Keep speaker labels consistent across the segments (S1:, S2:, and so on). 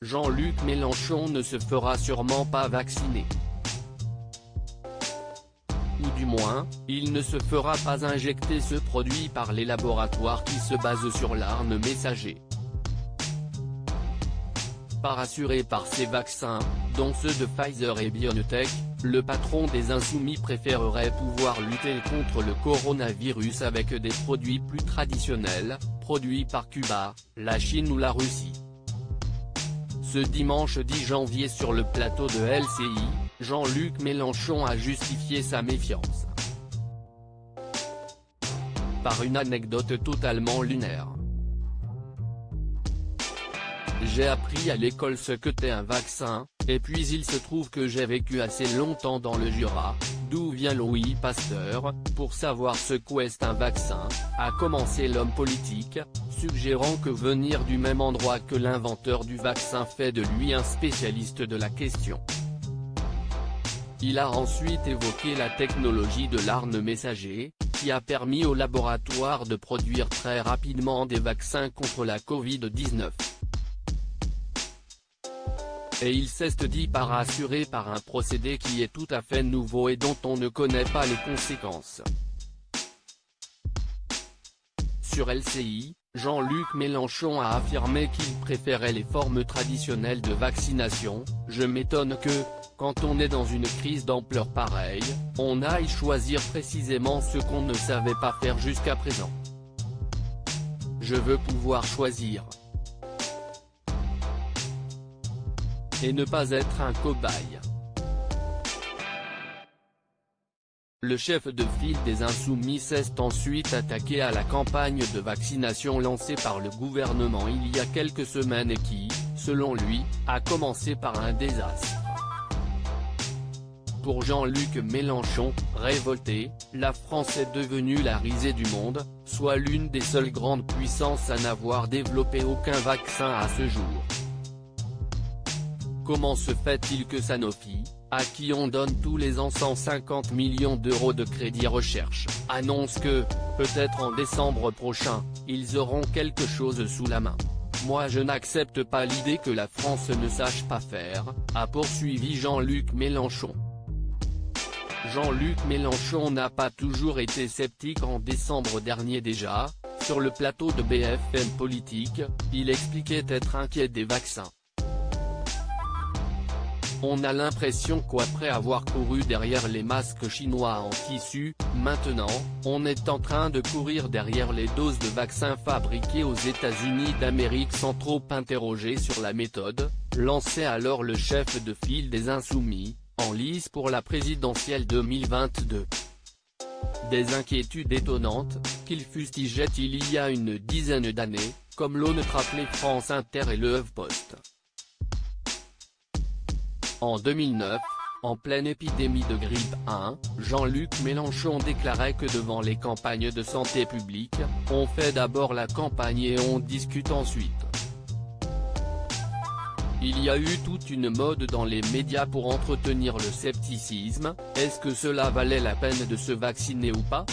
S1: Jean-Luc Mélenchon ne se fera sûrement pas vacciner. Ou du moins, il ne se fera pas injecter ce produit par les laboratoires qui se basent sur l'ARN messager. Pas rassuré par ces vaccins, dont ceux de Pfizer et BioNTech, le patron des Insoumis préférerait pouvoir lutter contre le coronavirus avec des produits plus traditionnels, produits par Cuba, la Chine ou la Russie. Ce dimanche 10 janvier sur le plateau de LCI, Jean-Luc Mélenchon a justifié sa méfiance par une anecdote totalement lunaire. J'ai appris à l'école ce que t'est un vaccin, et puis il se trouve que j'ai vécu assez longtemps dans le Jura, d'où vient Louis Pasteur, pour savoir ce qu'est un vaccin, a commencé l'homme politique, suggérant que venir du même endroit que l'inventeur du vaccin fait de lui un spécialiste de la question. Il a ensuite évoqué la technologie de l'ARN messager, qui a permis au laboratoire de produire très rapidement des vaccins contre la Covid-19. Et il s'est dit pas rassuré par un procédé qui est tout à fait nouveau et dont on ne connaît pas les conséquences. Sur LCI, Jean-Luc Mélenchon a affirmé qu'il préférait les formes traditionnelles de vaccination. Je m'étonne que, quand on est dans une crise d'ampleur pareille, on aille choisir précisément ce qu'on ne savait pas faire jusqu'à présent. Je veux pouvoir choisir. Et ne pas être un cobaye. Le chef de file des Insoumis s'est ensuite attaqué à la campagne de vaccination lancée par le gouvernement il y a quelques semaines et qui, selon lui, a commencé par un désastre. Pour Jean-Luc Mélenchon, révolté, la France est devenue la risée du monde, soit l'une des seules grandes puissances à n'avoir développé aucun vaccin à ce jour. Comment se fait-il que Sanofi, à qui on donne tous les ans 150 millions d'euros de crédit recherche, annonce que, peut-être en décembre prochain, ils auront quelque chose sous la main? Moi je n'accepte pas l'idée que la France ne sache pas faire, a poursuivi Jean-Luc Mélenchon. Jean-Luc Mélenchon n'a pas toujours été sceptique. En décembre dernier déjà, sur le plateau de BFM Politique, il expliquait être inquiet des vaccins. On a l'impression qu'après avoir couru derrière les masques chinois en tissu, maintenant, on est en train de courir derrière les doses de vaccins fabriquées aux États-Unis d'Amérique sans trop interroger sur la méthode, lançait alors le chef de file des Insoumis, en lice pour la présidentielle 2022. Des inquiétudes étonnantes, qu'il fustigeait il y a une dizaine d'années, comme l'ont rappelé France Inter et le HuffPost. En 2009, en pleine épidémie de grippe 1, Jean-Luc Mélenchon déclarait que devant les campagnes de santé publique, on fait d'abord la campagne et on discute ensuite. Il y a eu toute une mode dans les médias pour entretenir le scepticisme. Est-ce que cela valait la peine de se vacciner ou pas?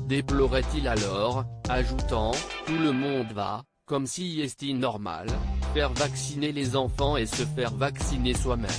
S1: Déplorait-il alors, ajoutant, tout le monde va, comme si c'était normal, faire vacciner les enfants et se faire vacciner soi-même.